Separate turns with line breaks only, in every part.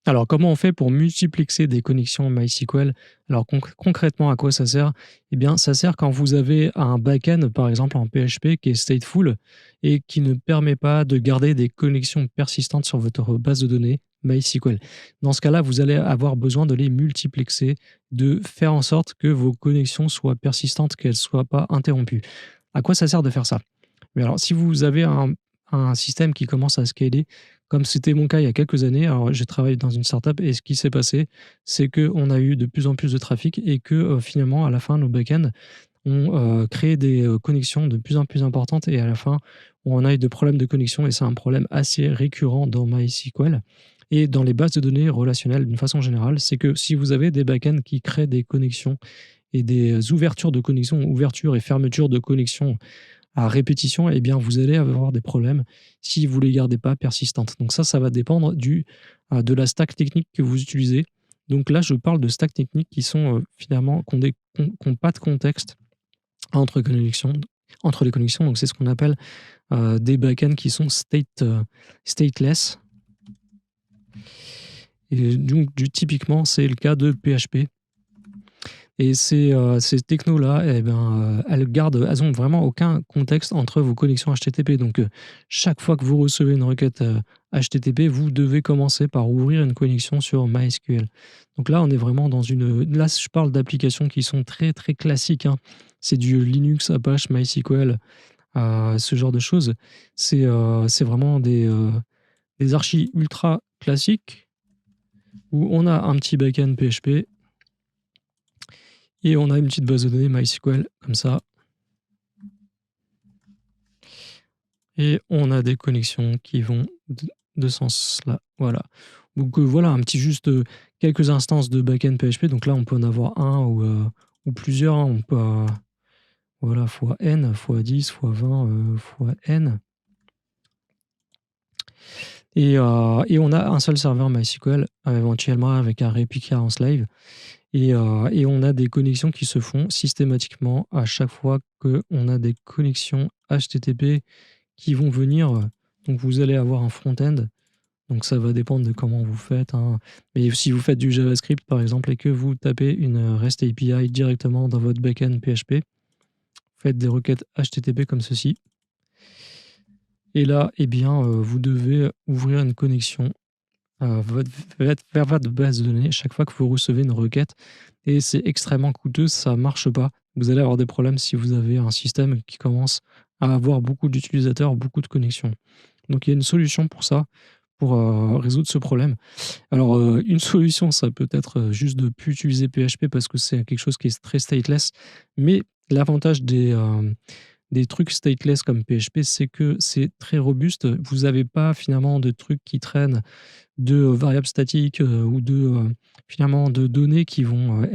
Alors, comment on fait pour multiplexer des connexions MySQL? Alors, concrètement, à quoi ça sert? Eh bien, ça sert quand vous avez un back-end, par exemple en PHP, qui est stateful et qui ne permet pas de garder des connexions persistantes sur votre base de données MySQL. Dans ce cas-là, vous allez avoir besoin de les multiplexer, de faire en sorte que vos connexions soient persistantes, qu'elles ne soient pas interrompues. À quoi ça sert de faire ça? Mais alors, si vous avez un système qui commence à scaler, comme c'était mon cas il y a quelques années, alors j'ai travaillé dans une startup et ce qui s'est passé, c'est qu'on a eu de plus en plus de trafic et que, finalement, à la fin, nos back-ends ont, créé des, connexions de plus en plus importantes et à la fin, on a eu de problèmes de connexion et c'est un problème assez récurrent dans MySQL et dans les bases de données relationnelles d'une façon générale. C'est que si vous avez des back-ends qui créent des connexions et des ouvertures de connexions, ouvertures et fermetures de connexions à répétition, eh bien, vous allez avoir des problèmes si vous ne les gardez pas persistantes. Donc ça va dépendre de la stack technique que vous utilisez. Donc là, je parle de stacks techniques qui sont, finalement qui ont pas de contexte entre connexions entre les connexions. Donc c'est ce qu'on appelle, des backends qui sont stateless et donc typiquement, c'est le cas de PHP. Et ces technos-là, eh ben, elles ont vraiment aucun contexte entre vos connexions HTTP. Donc, chaque fois que vous recevez une requête, HTTP, vous devez commencer par ouvrir une connexion sur MySQL. Donc là, on est vraiment dans là, je parle d'applications qui sont très, très classiques, hein. C'est du Linux, Apache, MySQL, ce genre de choses. C'est vraiment des archis ultra classiques où on a un petit backend PHP et on a une petite base de données MySQL comme ça. Et on a des connexions qui vont de ce sens-là. Voilà. Donc voilà, un petit juste quelques instances de backend PHP. Donc là, on peut en avoir un ou plusieurs, hein. On peut, voilà, fois n, fois 10, fois 20, fois n. Et on a un seul serveur MySQL, éventuellement avec un réplica en slave. Et on a des connexions qui se font systématiquement à chaque fois qu'on a des connexions HTTP qui vont venir. Donc vous allez avoir un front-end, donc ça va dépendre de comment vous faites, hein. Mais si vous faites du JavaScript par exemple et que vous tapez une REST API directement dans votre backend PHP, vous faites des requêtes HTTP comme ceci. Et là, eh bien, vous devez ouvrir une connexion vers votre base de données chaque fois que vous recevez une requête et c'est extrêmement coûteux, ça marche pas. Vous allez avoir des problèmes si vous avez un système qui commence à avoir beaucoup d'utilisateurs, beaucoup de connexions. Donc il y a une solution pour ça, pour, résoudre ce problème. Alors, une solution, ça peut être, juste de plus utiliser PHP parce que c'est quelque chose qui est très stateless, mais l'avantage des trucs stateless comme PHP, c'est que c'est très robuste. Vous avez pas finalement de trucs qui traînent de variables statiques, ou finalement de données qui vont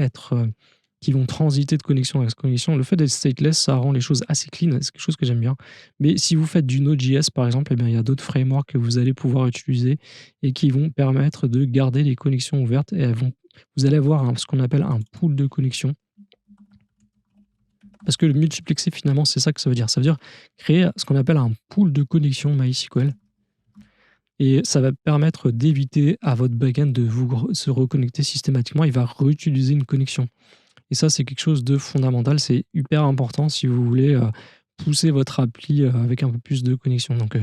transiter de connexion à connexion. Le fait d'être stateless, ça rend les choses assez clean, c'est quelque chose que j'aime bien. Mais si vous faites du Node.js par exemple, eh bien, il y a d'autres frameworks que vous allez pouvoir utiliser et qui vont permettre de garder les connexions ouvertes et vous allez avoir ce qu'on appelle un pool de connexions. Parce que le multiplexer finalement, c'est ça que ça veut dire. Ça veut dire créer ce qu'on appelle un pool de connexions MySQL. Et ça va permettre d'éviter à votre backend de se reconnecter systématiquement. Il va réutiliser une connexion. Et ça, c'est quelque chose de fondamental. C'est hyper important si vous voulez pousser votre appli avec un peu plus de connexion. Donc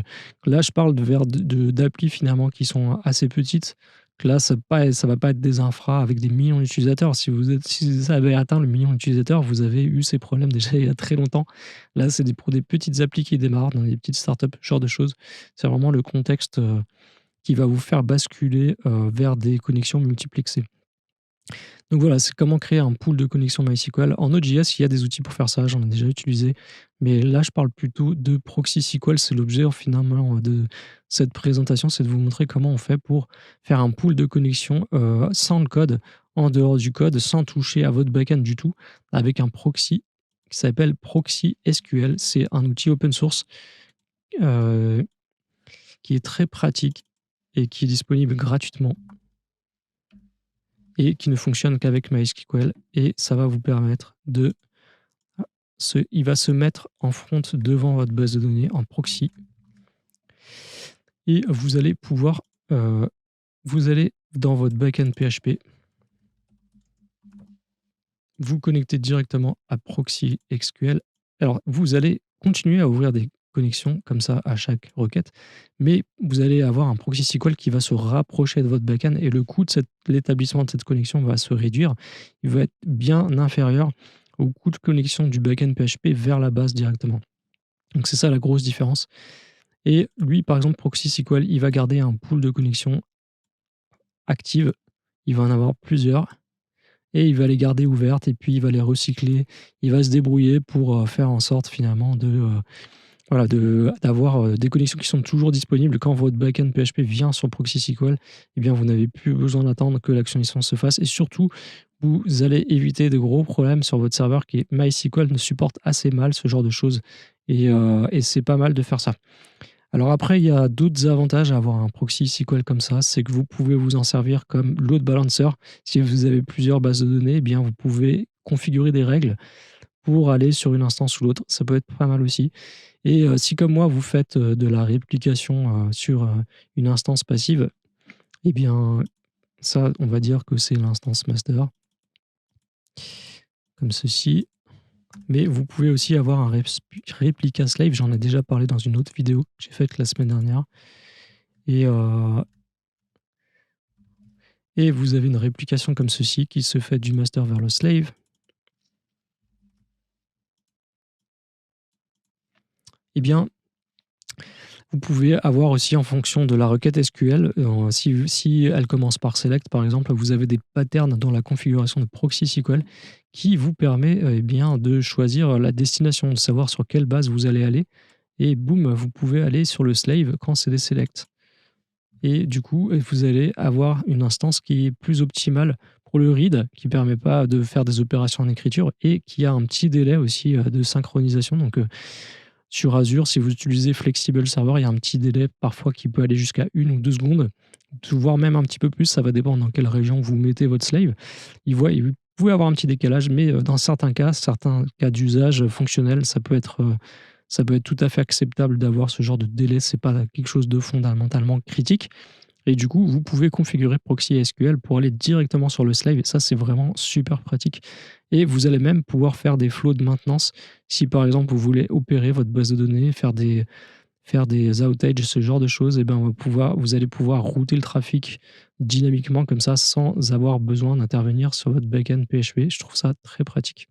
là, je parle d'applis finalement qui sont assez petites. Là, ça va pas être des infras avec des millions d'utilisateurs. Si vous avez atteint le million d'utilisateurs, vous avez eu ces problèmes déjà il y a très longtemps. Là, c'est pour des petites applis qui démarrent dans des petites startups, ce genre de choses. C'est vraiment le contexte qui va vous faire basculer vers des connexions multiplexées. Donc voilà, c'est comment créer un pool de connexions MySQL. En Node.js, il y a des outils pour faire ça, j'en ai déjà utilisé. Mais là, je parle plutôt de proxy SQL. C'est l'objet finalement de cette présentation, c'est de vous montrer comment on fait pour faire un pool de connexions sans le code, en dehors du code, sans toucher à votre backend du tout, avec un proxy qui s'appelle Proxy SQL. C'est un outil open source euh, qui est très pratique et qui est disponible gratuitement et qui ne fonctionne qu'avec MySQL et ça va vous permettre il va se mettre en front devant votre base de données en proxy et vous allez pouvoir, vous allez dans votre backend PHP, vous connectez directement à Proxy SQL. Alors, vous allez continuer à ouvrir des connexions comme ça à chaque requête, mais vous allez avoir un Proxy SQL qui va se rapprocher de votre backend et le coût de l'établissement de cette connexion va se réduire. Il va être bien inférieur au coût de connexion du backend PHP vers la base directement. Donc, c'est ça la grosse différence. Et lui, par exemple, Proxy SQL, il va garder un pool de connexions actives. Il va en avoir plusieurs et il va les garder ouvertes et puis il va les recycler. Il va se débrouiller pour faire en sorte finalement voilà, d'avoir des connexions qui sont toujours disponibles. Quand votre backend PHP vient sur Proxy SQL, eh bien, vous n'avez plus besoin d'attendre que l'actionnisation se fasse. Et surtout, vous allez éviter de gros problèmes sur votre serveur qui est MySQL ne supporte assez mal ce genre de choses. Et c'est pas mal de faire ça. Alors après, il y a d'autres avantages à avoir un proxy SQL comme ça, c'est que vous pouvez vous en servir comme load balancer. Si vous avez plusieurs bases de données, eh bien vous pouvez configurer des règles pour aller sur une instance ou l'autre. Ça peut être pas mal aussi. Et si comme moi, vous faites de la réplication sur une instance passive, eh bien ça, on va dire que c'est l'instance master, comme ceci. Mais vous pouvez aussi avoir un réplica slave. J'en ai déjà parlé dans une autre vidéo que j'ai faite la semaine dernière. Et, Et vous avez une réplication comme ceci qui se fait du master vers le slave. Eh bien, vous pouvez avoir aussi en fonction de la requête SQL, si elle commence par select par exemple, vous avez des patterns dans la configuration de proxy SQL qui vous permet eh bien, de choisir la destination, de savoir sur quelle base vous allez aller. Et boum, vous pouvez aller sur le slave quand c'est des select. Et du coup, vous allez avoir une instance qui est plus optimale pour le read, qui ne permet pas de faire des opérations en écriture et qui a un petit délai aussi de synchronisation. Donc, sur Azure, si vous utilisez Flexible Server, il y a un petit délai parfois qui peut aller jusqu'à 1 ou 2 secondes, voire même un petit peu plus. Ça va dépendre dans quelle région vous mettez votre slave. Vous pouvez avoir un petit décalage, mais dans certains cas d'usage fonctionnel, ça peut être tout à fait acceptable d'avoir ce genre de délai. C'est pas quelque chose de fondamentalement critique. Et du coup, vous pouvez configurer Proxy SQL pour aller directement sur le slave. Et ça, c'est vraiment super pratique. Et vous allez même pouvoir faire des flows de maintenance. Si par exemple, vous voulez opérer votre base de données, faire des outages, ce genre de choses, et ben, vous allez pouvoir router le trafic dynamiquement comme ça sans avoir besoin d'intervenir sur votre backend PHP. Je trouve ça très pratique.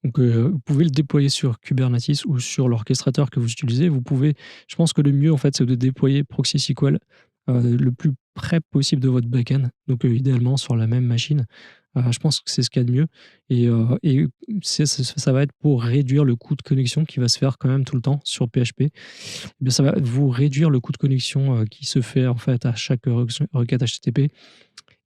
Donc, vous pouvez le déployer sur Kubernetes ou sur l'orchestrateur que vous utilisez. Je pense que le mieux, en fait, c'est de déployer Proxy SQL, le plus près possible de votre backend, donc idéalement sur la même machine. Je pense que c'est ce qu'il y a de mieux et ça va être pour réduire le coût de connexion qui va se faire quand même tout le temps sur PHP. Eh bien, ça va vous réduire le coût de connexion, qui se fait, en fait, à chaque requête HTTP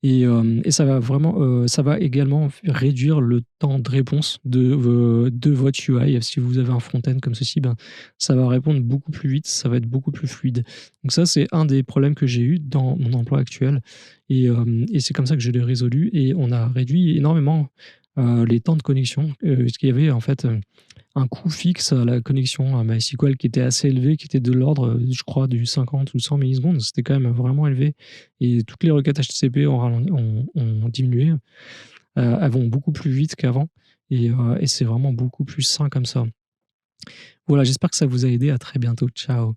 et ça va également réduire le temps de réponse de votre UI. Si vous avez un front-end comme ceci, ben, ça va répondre beaucoup plus vite, ça va être beaucoup plus fluide. Donc ça, c'est un des problèmes que j'ai eu dans mon emploi actuel et c'est comme ça que je l'ai résolu et on a réduit énormément, les temps de connexion, parce qu'il y avait en fait, un coût fixe à la connexion à MySQL qui était assez élevé, qui était de l'ordre, je crois, du 50 ou 100 millisecondes. C'était quand même vraiment élevé et toutes les requêtes HTTP ont diminué. Elles vont beaucoup plus vite qu'avant et c'est vraiment beaucoup plus sain comme ça. Voilà, j'espère que ça vous a aidé. À très bientôt. Ciao.